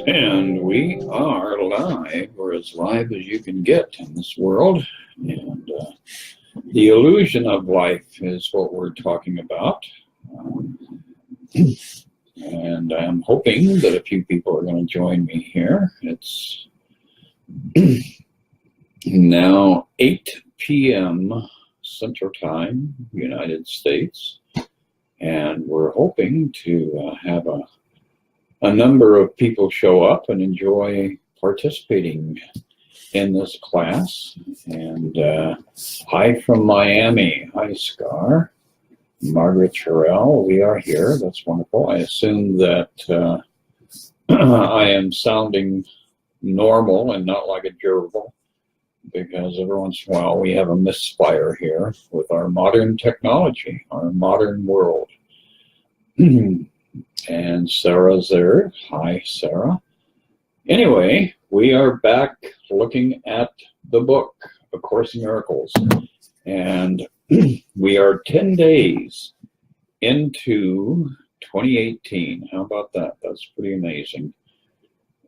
And we are live, or as live as you can get in this world. And the illusion of life is what we're talking about. And I'm hoping that a few people are going to join me here. It's now 8 p.m. Central Time, United States. And we're hoping to have a number of people show up and enjoy participating in this class. And hi from Miami. Hi, Scar. Margaret Terrell, we are here. That's wonderful. I assume that I am sounding normal and not like a gerbil, because every once in a while we have a misfire here with our modern technology, our modern world. And Sarah's there. Hi, Sarah. Anyway, we are back looking at the book, A Course in Miracles. And we are 10 days into 2018. How about that? That's pretty amazing.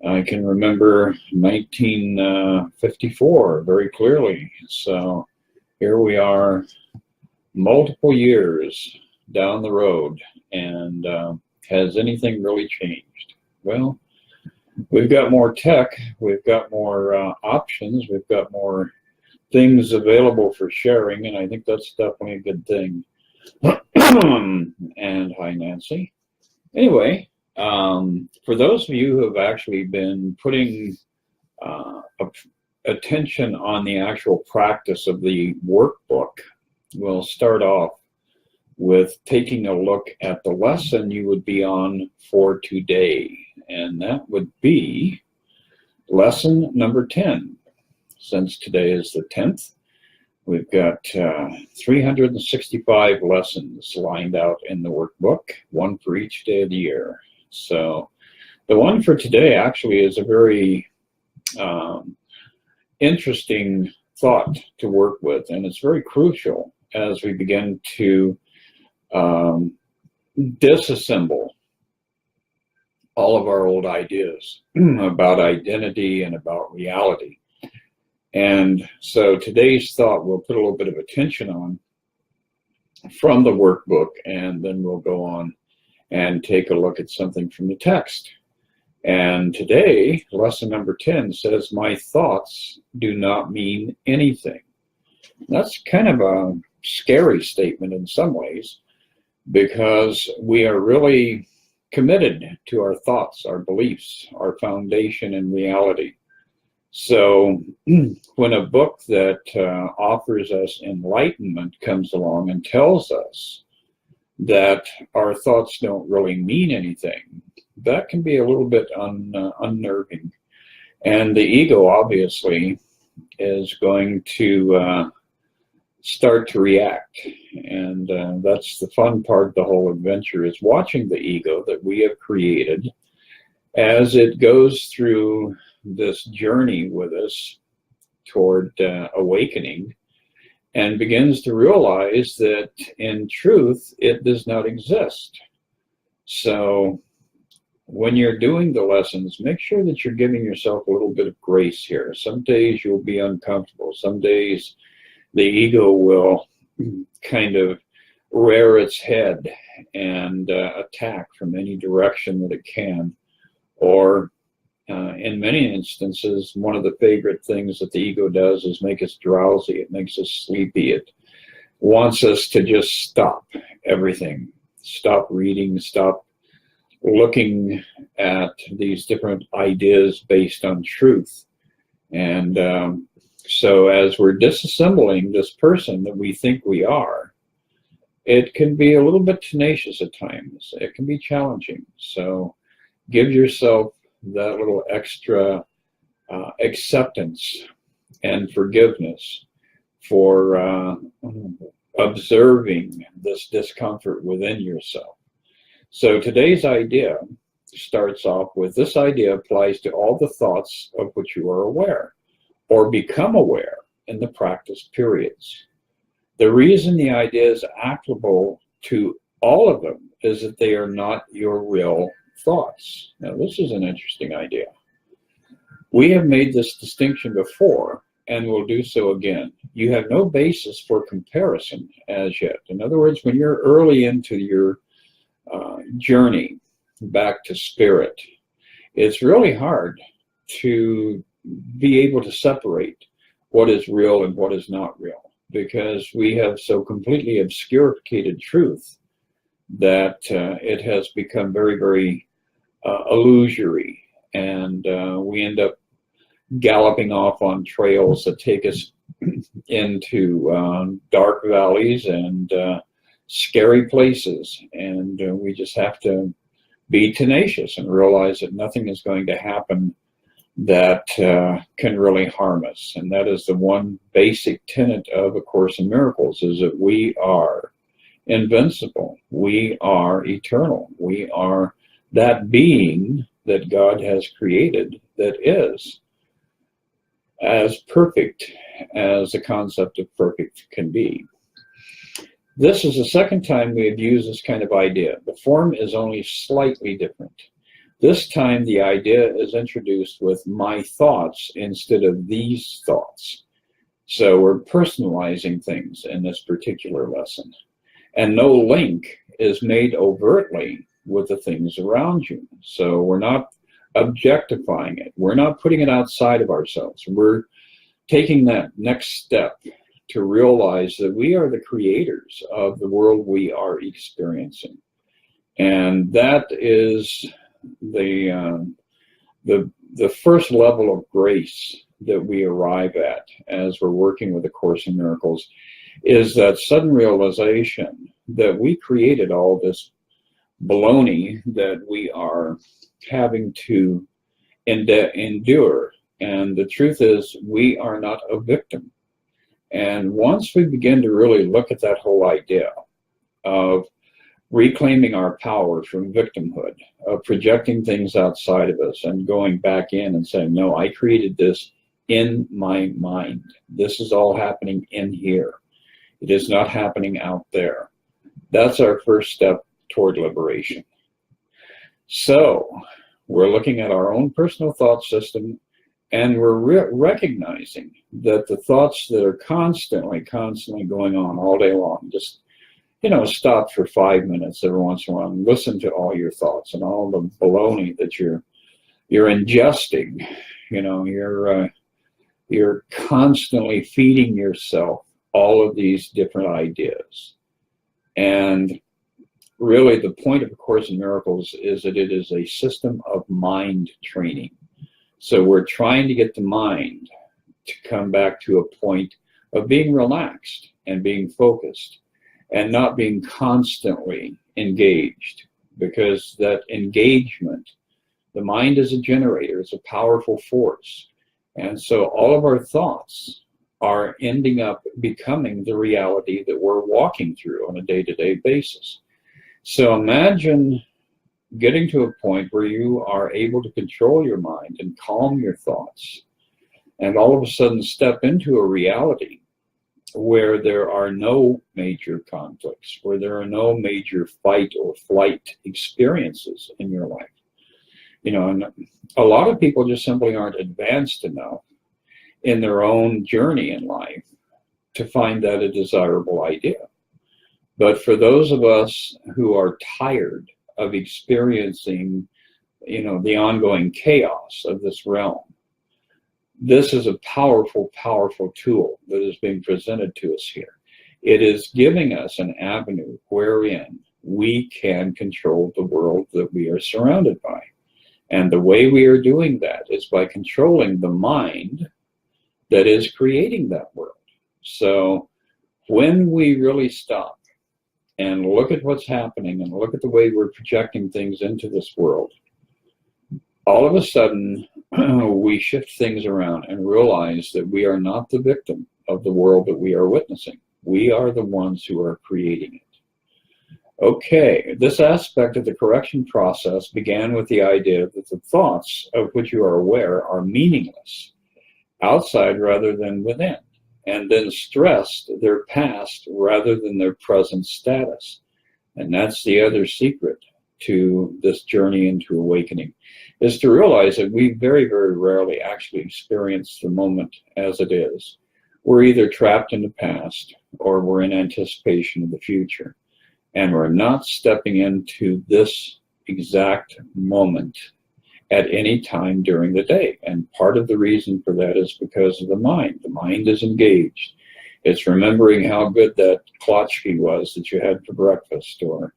I can remember 1954 very clearly. So here we are, multiple years down the road. And has anything really changed? Well, we've got more tech, we've got more options, we've got more things available for sharing, and I think that's definitely a good thing. And hi, Nancy. Anyway, for those of you who have actually been putting attention on the actual practice of the workbook, we'll start off with taking a look at the lesson you would be on for today. And that would be lesson number 10. Since today is the 10th, we've got 365 lessons lined out in the workbook, one for each day of the year. So the one for today actually is a very interesting thought to work with, and it's very crucial as we begin to disassemble all of our old ideas about identity and about reality. And so today's thought we'll put a little bit of attention on from the workbook, and then we'll go on and take a look at something from the text. And today, lesson number 10 says, "My thoughts do not mean anything." That's kind of a scary statement in some ways, because we are really committed to our thoughts, our beliefs, our foundation in reality. So when a book that offers us enlightenment comes along and tells us that our thoughts don't really mean anything, that can be a little bit unnerving. And the ego obviously is going to start to react. And that's the fun part of the whole adventure, is watching the ego that we have created as it goes through this journey with us toward awakening, and begins to realize that in truth it does not exist. So when you're doing the lessons, make sure that you're giving yourself a little bit of grace here. Some days you'll be uncomfortable. Some days the ego will kind of rear its head and attack from any direction that it can. Or in many instances, one of the favorite things that the ego does is make us drowsy. It makes us sleepy. It wants us to just stop everything. Stop reading, stop looking at these different ideas based on truth. And so as we're disassembling this person that we think we are, it can be a little bit tenacious at times. It can be challenging. So give yourself that little extra acceptance and forgiveness for observing this discomfort within yourself. So today's idea starts off with, this idea applies to all the thoughts of which you are aware or become aware in the practice periods. The reason the idea is applicable to all of them is that they are not your real thoughts. Now, this is an interesting idea. We have made this distinction before and will do so again. You have no basis for comparison as yet. In other words, when you're early into your journey back to spirit, it's really hard to be able to separate what is real and what is not real, because we have so completely obscurated truth that it has become very, very illusory, and we end up galloping off on trails that take us into dark valleys and scary places, and we just have to be tenacious and realize that nothing is going to happen that can really harm us. And that is the one basic tenet of A Course in Miracles, is that we are invincible, we are eternal, we are that being that God has created that is as perfect as the concept of perfect can be. This is the second time we have used this kind of idea. The form is only slightly different. This time the idea is introduced with my thoughts instead of these thoughts. So we're personalizing things in this particular lesson. And no link is made overtly with the things around you. So we're not objectifying it. We're not putting it outside of ourselves. We're taking that next step to realize that we are the creators of the world we are experiencing. And that is the first level of grace that we arrive at as we're working with A Course in Miracles, is that sudden realization that we created all this baloney that we are having to endure. And the truth is, we are not a victim. And once we begin to really look at that whole idea of reclaiming our power from victimhood, of projecting things outside of us and going back in and saying, no, I created this in my mind. This is all happening in here. It is not happening out there. That's our first step toward liberation. So we're looking at our own personal thought system, and we're recognizing that the thoughts that are constantly going on all day long, just, stop for 5 minutes every once in a while and listen to all your thoughts and all the baloney that you're ingesting. You're constantly feeding yourself all of these different ideas. And really the point of A Course in Miracles is that it is a system of mind training. So we're trying to get the mind to come back to a point of being relaxed and being focused and not being constantly engaged, because that engagement, the mind is a generator, it's a powerful force. And so all of our thoughts are ending up becoming the reality that we're walking through on a day-to-day basis. So imagine getting to a point where you are able to control your mind and calm your thoughts, and all of a sudden step into a reality where there are no major conflicts, where there are no major fight or flight experiences in your life. And a lot of people just simply aren't advanced enough in their own journey in life to find that a desirable idea. But for those of us who are tired of experiencing, the ongoing chaos of this realm, this is a powerful, powerful tool that is being presented to us here. It is giving us an avenue wherein we can control the world that we are surrounded by. And the way we are doing that is by controlling the mind that is creating that world. So when we really stop and look at what's happening and look at the way we're projecting things into this world, all of a sudden we shift things around and realize that we are not the victim of the world that we are witnessing. We are the ones who are creating it. Okay, this aspect of the correction process began with the idea that the thoughts of which you are aware are meaningless, outside rather than within, and then stressed their past rather than their present status. And that's the other secret. to this journey into awakening is to realize that we very, very rarely actually experience the moment as it is. We're either trapped in the past or we're in anticipation of the future. And we're not stepping into this exact moment at any time during the day. And part of the reason for that is because of the mind. The mind is engaged. It's remembering how good that klatchki was that you had for breakfast, or,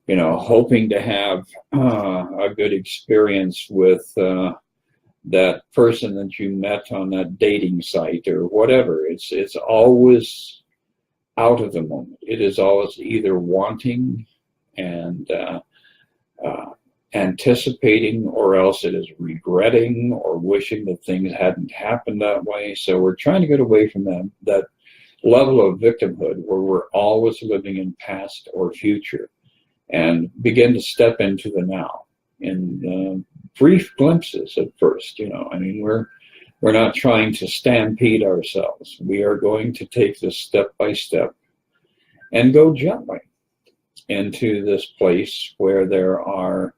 you know, hoping to have a good experience with that person that you met on that dating site or whatever. It's always out of the moment. It is always either wanting and anticipating, or else it is regretting or wishing that things hadn't happened that way. So we're trying to get away from that level of victimhood where we're always living in past or future, and begin to step into the now in brief glimpses at first. You know, I mean, we're not trying to stampede ourselves. We are going to take this step by step and go gently into this place where there are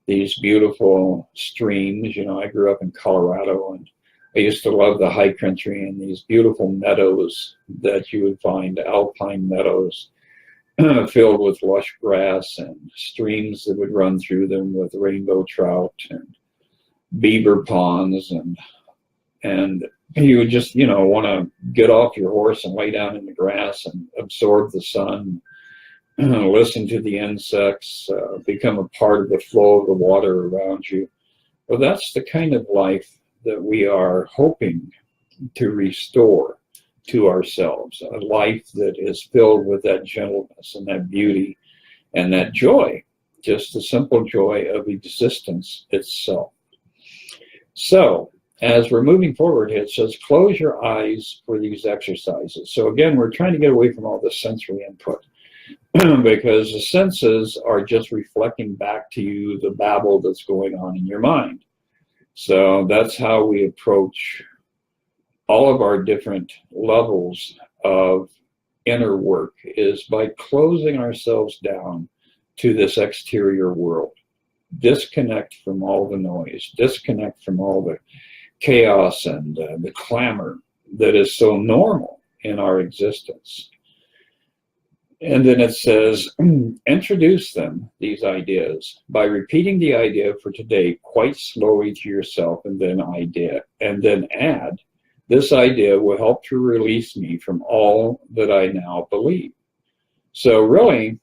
these beautiful streams. You know, I grew up in Colorado, and I used to love the high country and these beautiful meadows that you would find, alpine meadows filled with lush grass, and streams that would run through them with rainbow trout and beaver ponds, and you would just, you know, want to get off your horse and lay down in the grass and absorb the sun, listen to the insects, become a part of the flow of the water around you. Well, that's the kind of life that we are hoping to restore to ourselves, a life that is filled with that gentleness and that beauty and that joy, just the simple joy of existence itself. So as we're moving forward, it says close your eyes for these exercises. So again, we're trying to get away from all the sensory input because the senses are just reflecting back to you the babble that's going on in your mind. So that's how we approach all of our different levels of inner work, is by closing ourselves down to this exterior world. Disconnect from all the noise, disconnect from all the chaos and the clamor that is so normal in our existence. And then it says, introduce them, these ideas, by repeating the idea for today quite slowly to yourself, and then add, this idea will help to release me from all that I now believe. So really,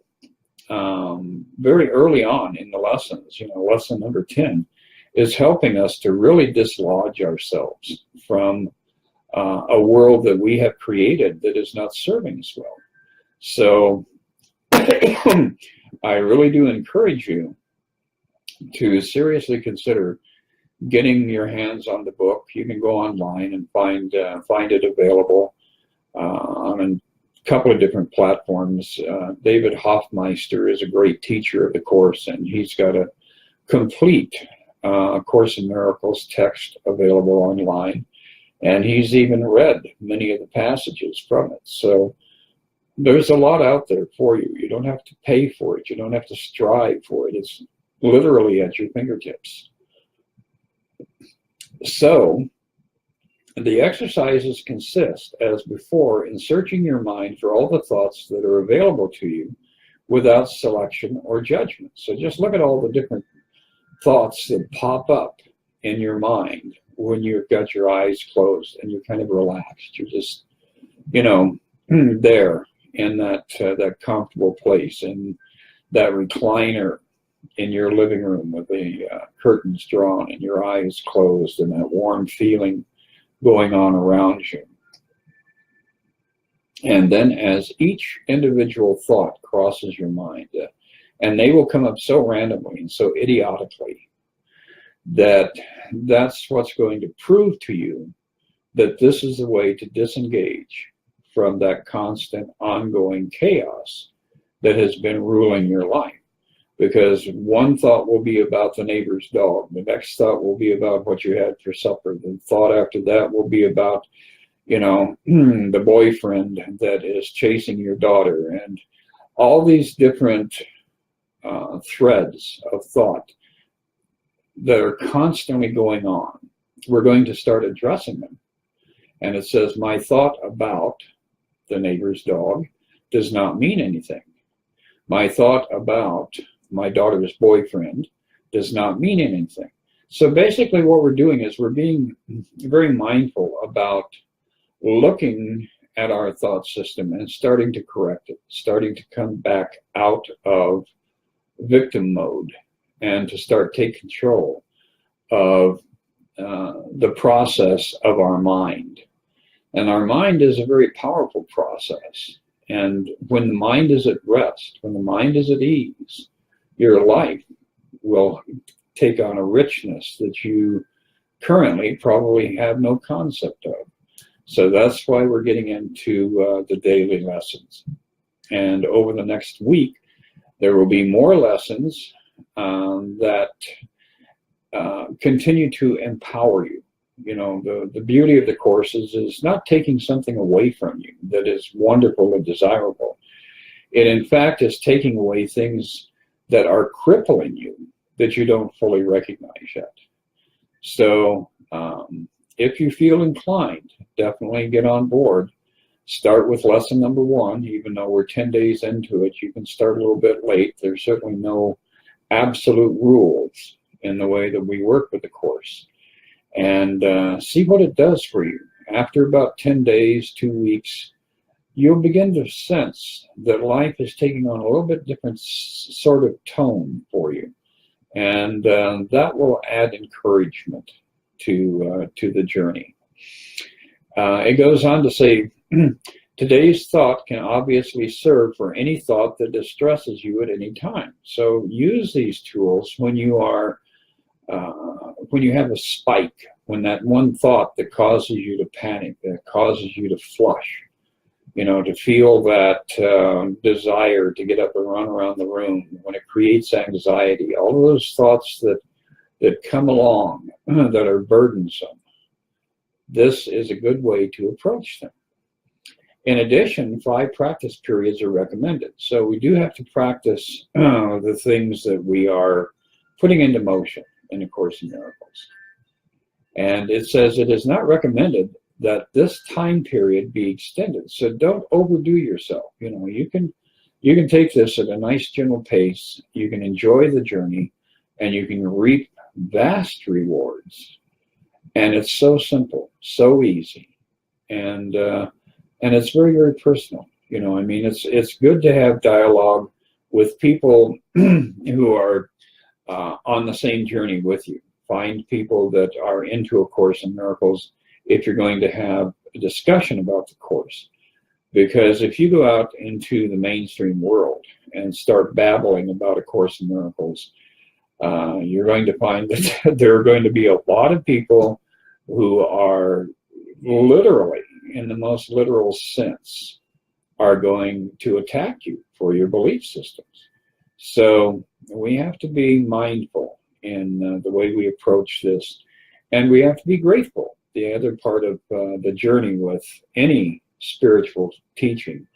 very early on in the lessons, you know, lesson number 10 is helping us to really dislodge ourselves from a world that we have created that is not serving us well. So I really do encourage you to seriously consider getting your hands on the book. You can go online and find it available on a couple of different platforms. David Hoffmeister is a great teacher of the Course, and he's got a complete Course in Miracles text available online, and he's even read many of the passages from it. So there's a lot out there for you. You don't have to pay for it. You don't have to strive for it. It's literally at your fingertips. So the exercises consist, as before, in searching your mind for all the thoughts that are available to you without selection or judgment. So just look at all the different thoughts that pop up in your mind when you've got your eyes closed and you're kind of relaxed. You're just, you know, there in that comfortable place, in that recliner in your living room with the curtains drawn and your eyes closed, and that warm feeling going on around you. And then as each individual thought crosses your mind, and they will come up so randomly and so idiotically that that's what's going to prove to you that this is the way to disengage from that constant ongoing chaos that has been ruling your life. Because one thought will be about the neighbor's dog, the next thought will be about what you had for supper, the thought after that will be about, you know, the boyfriend that is chasing your daughter, and all these different threads of thought that are constantly going on. We're going to start addressing them. And it says, my thought about the neighbor's dog does not mean anything. My thought about my daughter's boyfriend does not mean anything. So basically what we're doing is we're being very mindful about looking at our thought system and starting to correct it, starting to come back out of victim mode and to start take control of the process of our mind. And our mind is a very powerful process. And when the mind is at rest, when the mind is at ease, your life will take on a richness that you currently probably have no concept of. So that's why we're getting into the daily lessons. And over the next week, there will be more lessons that continue to empower you. You know, the beauty of the courses is not taking something away from you that is wonderful and desirable. It, in fact, is taking away things that are crippling you that you don't fully recognize yet. So if you feel inclined, definitely get on board. Start with lesson number 1. Even though we're 10 days into it, you can start a little bit late. There's certainly no absolute rules in the way that we work with the course. And see what it does for you. After about 10 days, 2 weeks, you'll begin to sense that life is taking on a little bit different sort of tone for you. And that will add encouragement to the journey. It goes on to say, today's thought can obviously serve for any thought that distresses you at any time. So use these tools when you are when you have a spike, when that one thought that causes you to panic, that causes you to flush, you know, to feel that desire to get up and run around the room, when it creates anxiety, all of those thoughts that come along that are burdensome. This is a good way to approach them. In addition, 5 practice periods are recommended. So we do have to practice the things that we are putting into motion in A Course in Miracles. And it says it is not recommended that this time period be extended. So don't overdo yourself. You know, you can take this at a nice gentle pace. You can enjoy the journey, and you can reap vast rewards. And it's so simple, so easy, and it's very, very personal. You know, I mean, it's good to have dialogue with people who are on the same journey with you. Find people that are into A Course in Miracles if you're going to have a discussion about the Course. Because if you go out into the mainstream world and start babbling about A Course in Miracles, you're going to find that there are going to be a lot of people who are literally, in the most literal sense, are going to attack you for your belief systems. So we have to be mindful in the way we approach this, and we have to be grateful. The other part of the journey with any spiritual teaching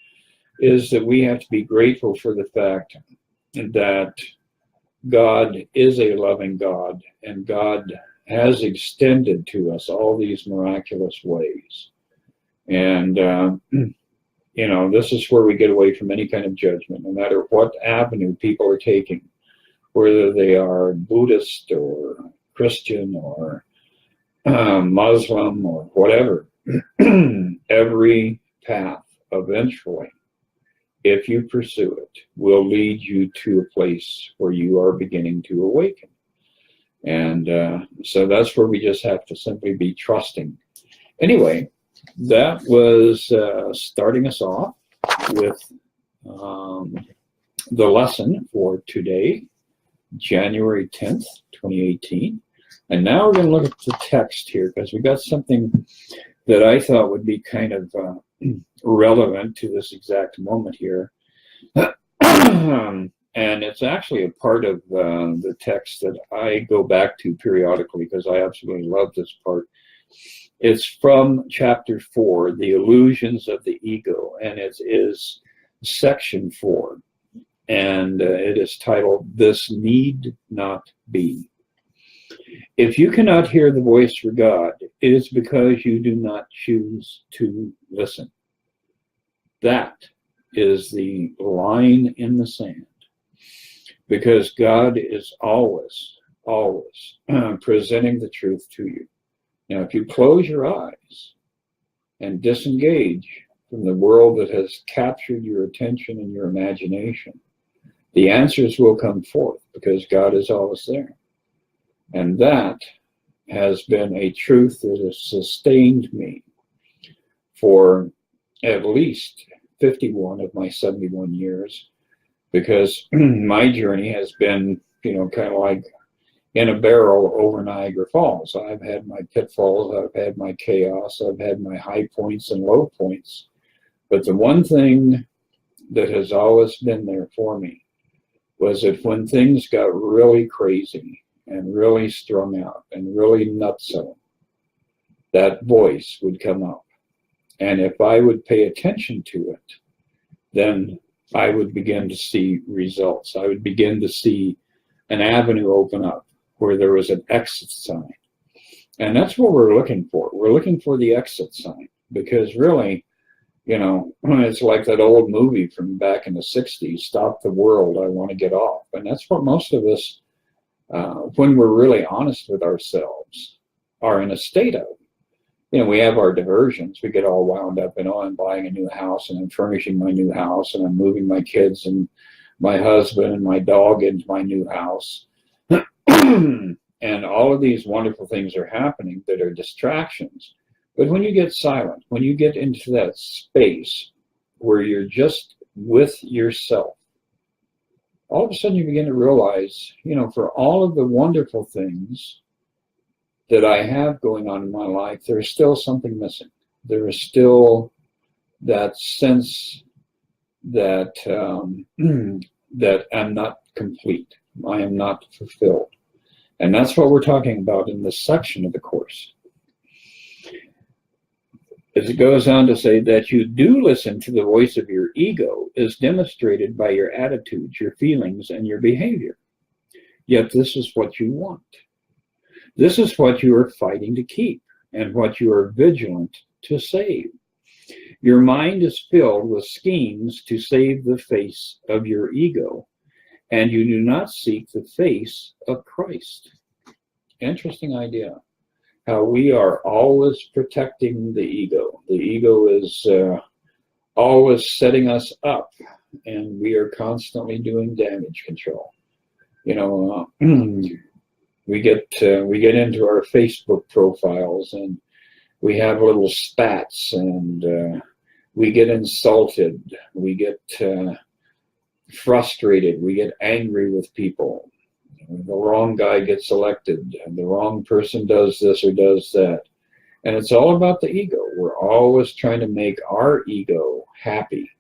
is that we have to be grateful for the fact that God is a loving God, and God has extended to us all these miraculous ways. And, you know, this is where we get away from any kind of judgment, no matter what avenue people are taking, whether they are Buddhist or Christian or Muslim or whatever. Every path eventually, if you pursue it, will lead you to a place where you are beginning to awaken. And so that's where we just have to simply be trusting. Anyway, that was starting us off with the lesson for today, January 10th, 2018. And now we're going to look at the text here, because we got something that I thought would be kind of relevant to this exact moment here. And it's actually a part of the text that I go back to periodically because I absolutely love this part. It's from chapter 4, The Illusions of the Ego, and it is section 4. and it is titled, This Need Not Be. If you cannot hear the voice of God, it is because you do not choose to listen. That is the line in the sand, because God is always presenting the truth to you. Now, if you close your eyes and disengage from the world that has captured your attention and your imagination, the answers will come forth, because God is always there. And that has been a truth that has sustained me for at least 51 of my 71 years, because my journey has been, kind of like in a barrel over Niagara Falls. I've had my pitfalls, I've had my chaos, I've had my high points and low points. But the one thing that has always been there for me was that when things got really crazy and really strung out and really nutso, that voice would come up. And if I would pay attention to it, then I would begin to see results. I would begin to see an avenue open up where there was an exit sign. And that's what we're looking for. We're looking for the exit sign, because really, it's like that old movie from back in the 60s, Stop the World, I Want to Get Off. And that's what most of us, when we're really honest with ourselves, are in a state of. We have our diversions. We get all wound up and I'm buying a new house, and I'm furnishing my new house, and I'm moving my kids and my husband and my dog into my new house. And all of these wonderful things are happening that are distractions. But when you get silent, when you get into that space where you're just with yourself, all of a sudden you begin to realize, for all of the wonderful things that I have going on in my life, there's still something missing. There is still that sense that that I'm not complete. I am not fulfilled. And that's what we're talking about in this section of the course. As it goes on to say that you do listen to the voice of your ego is demonstrated by your attitudes, your feelings, and your behavior. Yet this is what you want. This is what you are fighting to keep, and what you are vigilant to save. Your mind is filled with schemes to save the face of your ego, and you do not seek the face of Christ. Interesting idea. How we are always protecting the ego. The ego is always setting us up, and we are constantly doing damage control. We get into our Facebook profiles, and we have little spats, and we get insulted, we get frustrated, we get angry with people. The wrong guy gets elected, and the wrong person does this or does that. And it's all about the ego. We're always trying to make our ego happy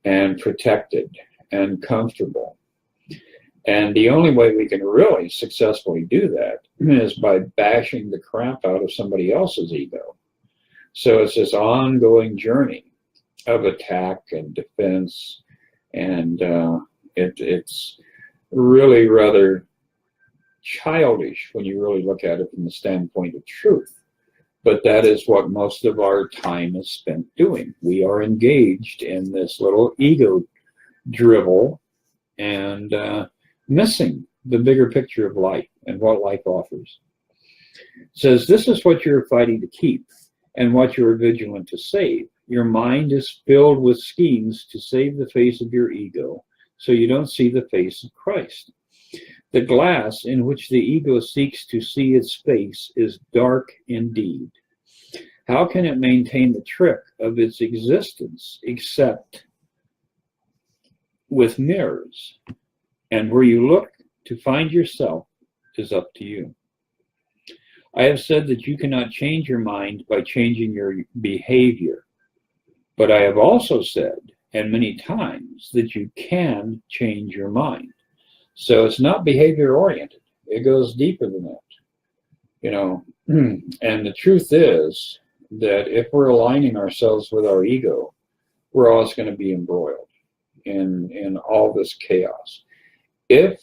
and protected and comfortable. And the only way we can really successfully do that is by bashing the crap out of somebody else's ego. So it's this ongoing journey of attack and defense, and it's really rather childish when you really look at it from the standpoint of truth. But that is what most of our time is spent doing. We are engaged in this little ego drivel and missing the bigger picture of life and what life offers. It says, this is what you're fighting to keep and what you're vigilant to save. Your mind is filled with schemes to save the face of your ego, so you don't see the face of Christ. The glass in which the ego seeks to see its face is dark indeed. How can it maintain the trick of its existence except with mirrors? And where you look to find yourself is up to you. I have said that you cannot change your mind by changing your behavior. But I have also said, and many times, that you can change your mind. So it's not behavior oriented. It goes deeper than that. And the truth is that if we're aligning ourselves with our ego, we're always going to be embroiled. in all this chaos. If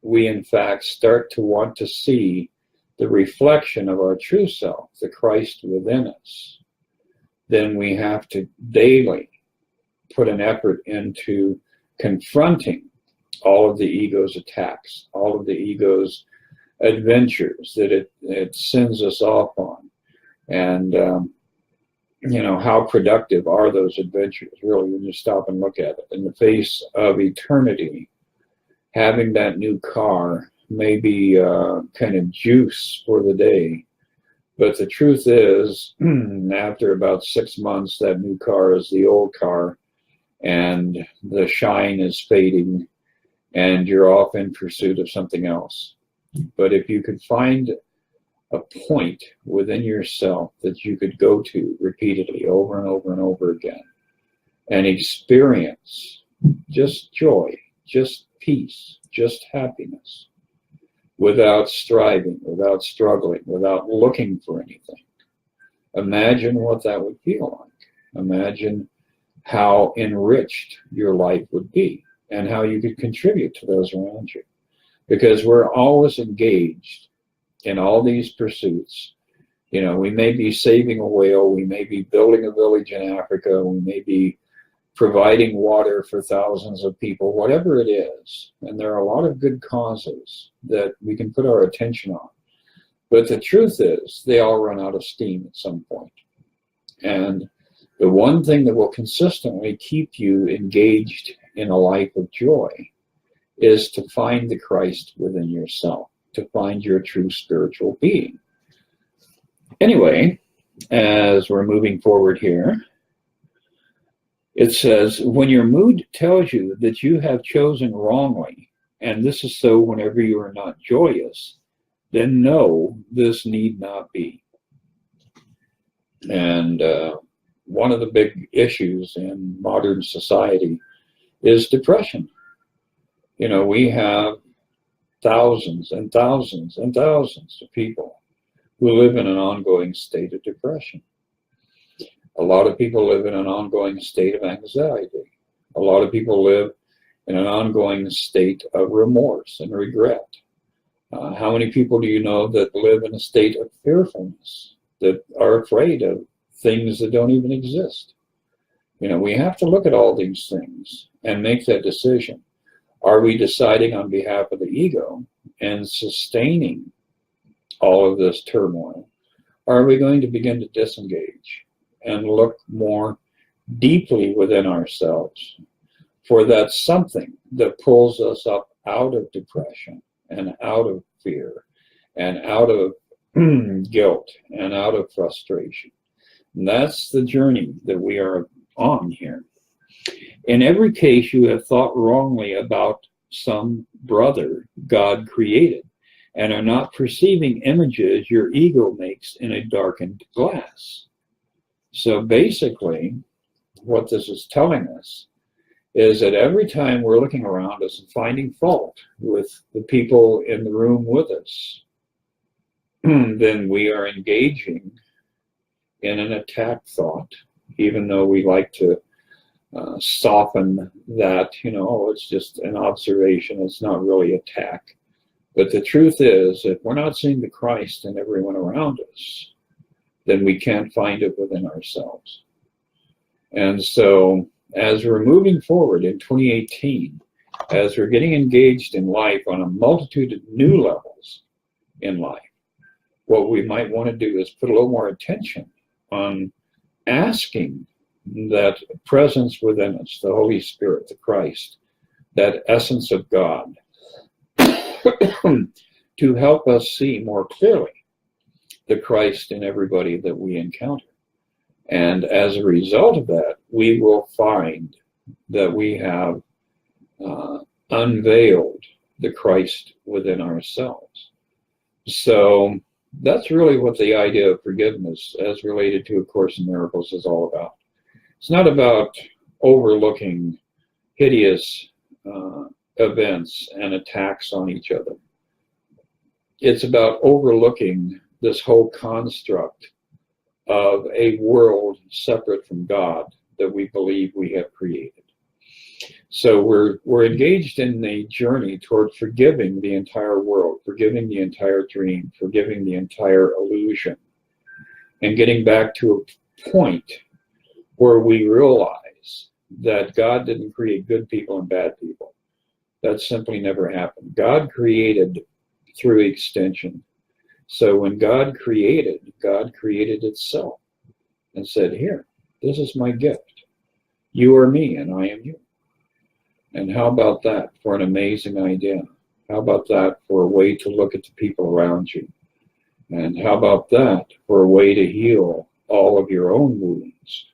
we in fact start to want to see the reflection of our true self, the Christ within us, then we have to daily put an effort into confronting all of the ego's attacks, all of the ego's adventures that it sends us off on. And, you know, how productive are those adventures, really, when you stop and look at it? In the face of eternity, having that new car may be kind of juice for the day. But the truth is, after about 6 months, that new car is the old car, and the shine is fading, and you're off in pursuit of something else. But if you could find a point within yourself that you could go to repeatedly over and over and over again and experience just joy, just peace, just happiness, without striving, without struggling, without looking for anything, imagine what that would feel like. Imagine how enriched your life would be and how you could contribute to those around you. Because we're always engaged in all these pursuits. You know, we may be saving a whale, we may be building a village in Africa, we may be providing water for thousands of people, whatever it is. And there are a lot of good causes that we can put our attention on. But the truth is, they all run out of steam at some point. And the one thing that will consistently keep you engaged in a life of joy is to find the Christ within yourself, to find your true spiritual being. Anyway, as we're moving forward here, it says, when your mood tells you that you have chosen wrongly, and this is so whenever you are not joyous, then know this need not be. And one of the big issues in modern society is depression. You know, we have thousands and thousands and thousands of people who live in an ongoing state of depression. A lot of people live in an ongoing state of anxiety. A lot of people live in an ongoing state of remorse and regret. How many people do you know that live in a state of fearfulness, that are afraid of things that don't even exist? You know, we have to look at all these things and make that decision. Are we deciding on behalf of the ego and sustaining all of this turmoil? Or are we going to begin to disengage and look more deeply within ourselves for that something that pulls us up out of depression and out of fear and out of guilt and out of frustration? And that's the journey that we are on here. In every case, you have thought wrongly about some brother God created and are not perceiving images your ego makes in a darkened glass. So basically, what this is telling us is that every time we're looking around us and finding fault with the people in the room with us, then we are engaging in an attack thought, even though we like to soften that, you know, oh, it's just an observation, it's not really attack. But the truth is, if we're not seeing the Christ in everyone around us, then we can't find it within ourselves. And so, as we're moving forward in 2018, as we're getting engaged in life on a multitude of new levels in life, what we might want to do is put a little more attention on asking that presence within us, the Holy Spirit, the Christ, that essence of God, to help us see more clearly the Christ in everybody that we encounter. And as a result of that, we will find that we have unveiled the Christ within ourselves. So that's really what the idea of forgiveness as related to A Course in Miracles is all about. It's not about overlooking hideous events and attacks on each other. It's about overlooking this whole construct of a world separate from God that we believe we have created. So we're engaged in a journey toward forgiving the entire world, forgiving the entire dream, forgiving the entire illusion, and getting back to a point where we realize that God didn't create good people and bad people. That simply never happened. God created through extension. So when God created itself and said, here, this is my gift. You are me and I am you. And how about that for an amazing idea? How about that for a way to look at the people around you? And how about that for a way to heal all of your own wounds?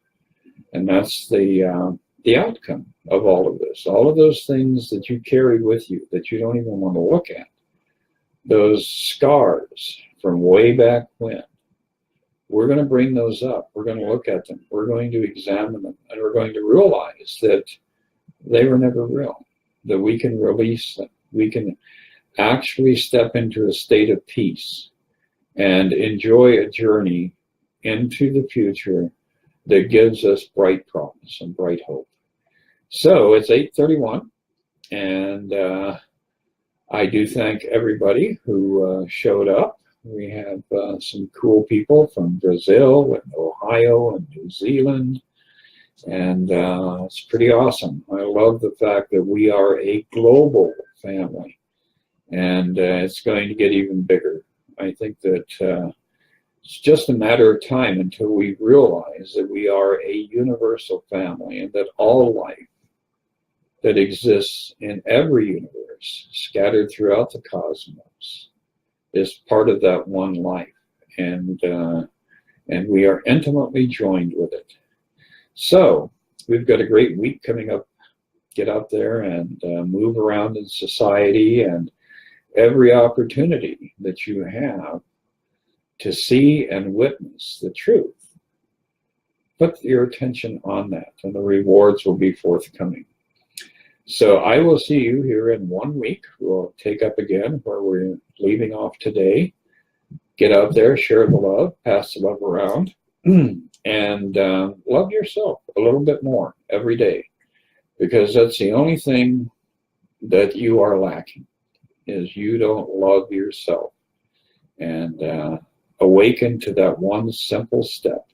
And that's the outcome of all of this. All of those things that you carry with you that you don't even want to look at. Those scars from way back when. We're going to bring those up. We're going to look at them. We're going to examine them. And we're going to realize that they were never real, that we can release them. We can actually step into a state of peace and enjoy a journey into the future that gives us bright promise and bright hope. So it's 8:31, and I do thank everybody who showed up. We have some cool people from Brazil and Ohio and New Zealand. And it's pretty awesome. I love the fact that we are a global family, and it's going to get even bigger. I think that it's just a matter of time until we realize that we are a universal family and that all life that exists in every universe, scattered throughout the cosmos, is part of that one life, and we are intimately joined with it. So we've got a great week coming up. Get out there and move around in society, and every opportunity that you have to see and witness the truth, put your attention on that, and the rewards will be forthcoming. So I will see you here in 1 week. We'll take up again where we're leaving off today. Get out there, share the love, pass the love around. And love yourself a little bit more every day, because that's the only thing that you are lacking, is you don't love yourself. And awaken to that one simple step: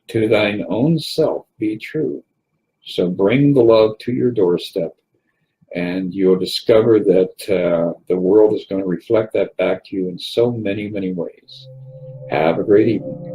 to thine own self be true. So bring the love to your doorstep, and you'll discover that the world is going to reflect that back to you in so many, many ways. Have a great evening.